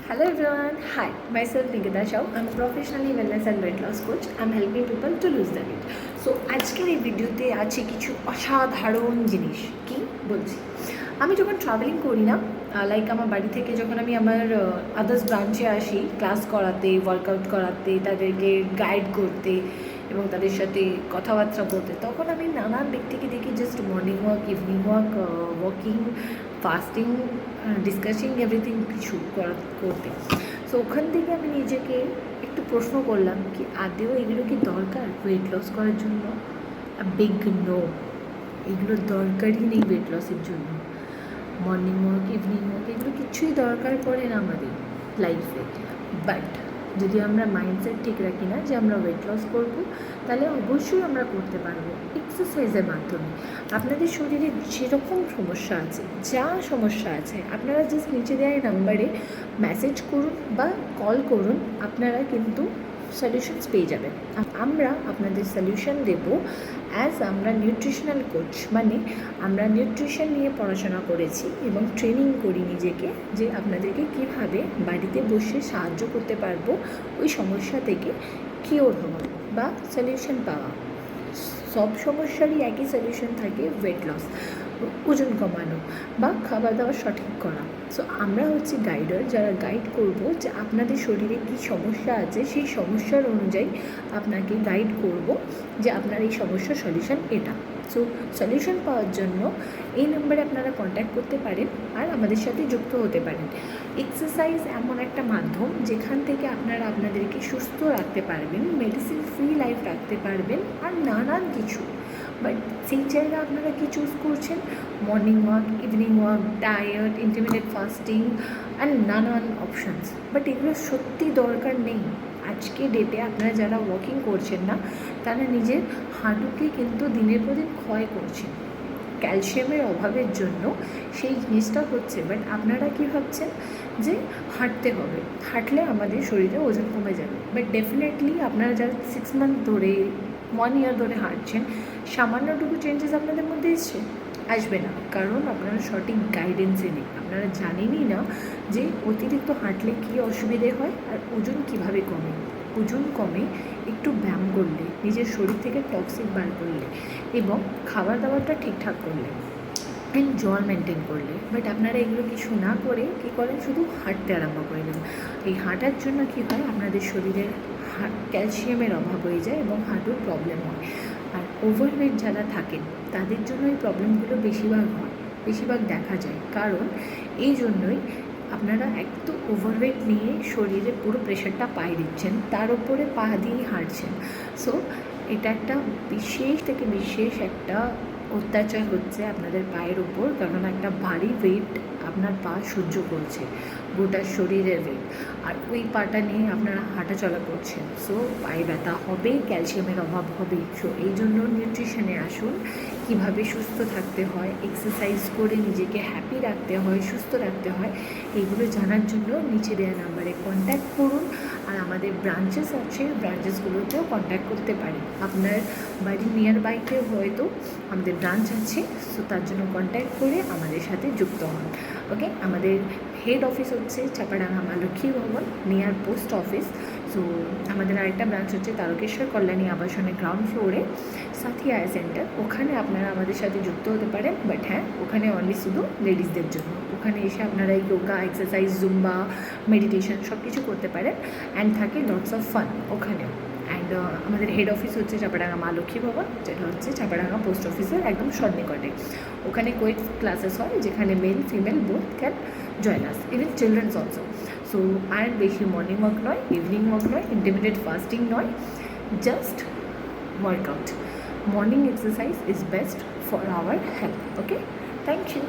Hello everyone, hi, myself Nikita Shah. I'm a professionally wellness and weight loss coach. I'm helping people to lose the weight. So আজকের এই ভিডিওতে আছে কিছু অসাধারণ জিনিস কি বলছি। আমি যখন ট্রাভেলিং করি না, লাইক আমার বাড়ি থেকে যখন আমি আমার আদার্স ব্রাঞ্চে আসি ক্লাস করাতে, ওয়ার্কআউট করাতে, তাদেরকে গাইড করতে এবং তাদের সাথে কথাবার্তা বলতে, তখন আমি নানান ব্যক্তিকে দেখি just morning walk, evening walk, walking, fasting, discussing everything কিছু করতে। সো ওখান থেকে আমি নিজেকে একটু প্রশ্ন করলাম কি আদেও এগুলো কি দরকার ওয়েট লস করার জন্য? বিগ নো, এগুলো দরকারই নেই ওয়েট লসের জন্য। মর্নিং ওয়াক, ইভিনিং ওয়াক এগুলো কিছুই দরকার পড়ে না আমাদের লাইফে। বাট যদি আমরা মাইন্ডসেট ঠিক রাখি না যে আমরা ওয়েট লস করবো, তাহলে অবশ্যই আমরা করতে পারবো এক্সারসাইজের মাধ্যমে। আপনাদের শরীরে যেরকম সমস্যা আছে, যা সমস্যা আছে, আপনারা জাস্ট নিচে দেওয়া নাম্বারে মেসেজ করুন বা কল করুন, আপনারা কিন্তু সলিউশনস পেয়ে যাবেন। আমরা আপনাদের সলিউশন দেব অ্যাজ আমরা নিউট্রিশনাল কোচ, মানে আমরা নিউট্রিশন নিয়ে পড়াশোনা করেছি এবং ট্রেনিং করি নিজেকে যে আপনাদেরকে কীভাবে বাড়িতে বসে সাহায্য করতে পারবো ওই সমস্যা থেকে কিওর হওয়া বা সলিউশন পাওয়া। সব সমস্যারই একই সলিউশন থাকে, ওয়েট লস, ওজন কমানো বা খাওয়া দাওয়া সঠিক করা। সো আমরা হচ্ছে গাইডার, যারা গাইড করব যে আপনাদের শরীরে কী সমস্যা আছে, সেই সমস্যার অনুযায়ী আপনাকে গাইড করব যে আপনার এই সমস্যার সলিউশন এটা। সো সলিউশন পাওয়ার জন্য এই নাম্বারে আপনারা কন্ট্যাক্ট করতে পারেন আর আমাদের সাথে যুক্ত হতে পারেন। এক্সারসাইজ এমন একটা মাধ্যম যেখান থেকে আপনারা আপনাদেরকে সুস্থ রাখতে পারবেন, মেডিসিন ফ্রি লাইফ রাখতে পারবেন আর নানান কিছু। বাট সেই জায়গা আপনারা কি চুজ করছেন? Morning walk, evening walk, diet, intermediate fasting and নানান অপশানস। বাট এগুলো সত্যি দরকার নেই। আজকে ডেটে আপনারা যারা ওয়াকিং করছেন না, তারা নিজের হাঁটুকে কিন্তু দিনের পর দিন ক্ষয় করছেন ক্যালসিয়ামের অভাবের জন্য। সেই জিনিসটা হচ্ছে, বাট আপনারা কী ভাবছেন যে হাঁটতে হবে, হাঁটলে আমাদের শরীরে ওজন কমে যাবে। বাট ডেফিনেটলি আপনারা যারা 6 মান্থ ধরে, 1 ইয়ার ধরে হাঁটছেন, সামান্যটুকু চেঞ্জেস আপনাদের মধ্যে আসবে না, কারণ আপনারা সঠিক গাইডেন্সে নেই। আপনারা জানেনই না যে অতিরিক্ত হাঁটলে কী অসুবিধে হয় আর ওজন কীভাবে কমে। ওজন কমে একটু ব্যায়াম করলে, নিজের শরীর থেকে টক্সিক বার করলে এবং খাবার দাবারটা ঠিকঠাক করলে অ্যান্ড জল মেনটেন করলে। বাট আপনারা এগুলো কিছু না করে কী করেন, শুধু হাঁটতে আরম্ভ করে দেন। এই হাঁটার জন্য কী হয়, আপনাদের শরীরের ক্যালসিয়ামের অভাব হয়ে যায় এবং হাঁটুর প্রবলেম হয়। আর ওভারওয়েট যারা থাকেন তাদের জন্য এই প্রবলেমগুলো বেশিরভাগ দেখা যায়। কারণ এই জন্যই আপনারা একটু ওভারওয়েট নিয়ে শরীরে পুরো প্রেশারটা পায়ে দিচ্ছেন, তার উপরে পা দিয়েই হাঁটছেন। সো এটা একটা বিশেষ একটা অত্যাচার হচ্ছে আপনাদের পায়ের ওপর, কারণ একটা ভারী ওয়েট আপনার পা সহ্য করছে, গোটা শরীরের ওয়েট, আর ওই পাটা নিয়ে আপনারা হাঁটাচলা করছেন। সো পায়ে ব্যথা হবে, ক্যালসিয়ামের অভাব হবে। সো এই জন্য নিউট্রিশনে আসুন, কীভাবে সুস্থ থাকতে হয়, এক্সারসাইজ করে নিজেকে হ্যাপি রাখতে হয়, সুস্থ রাখতে হয়, এইগুলো জানার জন্য নিচে দেওয়া নাম্বারে কন্ট্যাক্ট করুন। আর আমাদের ব্রাঞ্চেস আছে, ব্রাঞ্চেসগুলোতেও কন্ট্যাক্ট করতে পারেন। আপনার বাড়ির নিয়ার বাইতে হয়তো আমাদের ব্রাঞ্চ আছে, সো তার জন্য কন্ট্যাক্ট করে আমাদের সাথে যুক্ত হন। ওকে, আমাদের হেড অফিস হচ্ছে চাপাডাঙ্গা মা লক্ষ্মী ভবন, নিয়ার পোস্ট অফিস। সো আমাদের আরেকটা ব্রাঞ্চ হচ্ছে তারকেশ্বর কল্যাণী আবাসনের গ্রাউন্ড ফ্লোরে, সাথী আই সেন্টার। ওখানে আপনারা আমাদের সাথে যুক্ত হতে পারেন। বাট হ্যাঁ, ওখানে অনলি শুধু লেডিসদের জন্য। ওখানে এসে আপনারা যোগা, এক্সারসাইজ, জুম্বা, মেডিটেশন সব কিছু করতে পারেন অ্যান্ড থাকে লটস অফ ফান ওখানেও। অ্যান্ড আমাদের হেড অফিস হচ্ছে চাপাডাঙ্গা মা লক্ষ্মী ভবন, যেটা হচ্ছে চাপাডাঙ্গা পোস্ট অফিসের একদম সন্নিকটে। ওখানে কোয়েট ক্লাসেস হয়, যেখানে male female both can join us, even childrens also. So আর বেশি মর্নিং ওয়াক নয়, ইভিনিং ওয়াক নয়, ইন্টারমিডিয়েট ফাস্টিং নয়, just workout. Morning exercise is best for our health. Okay, thank you.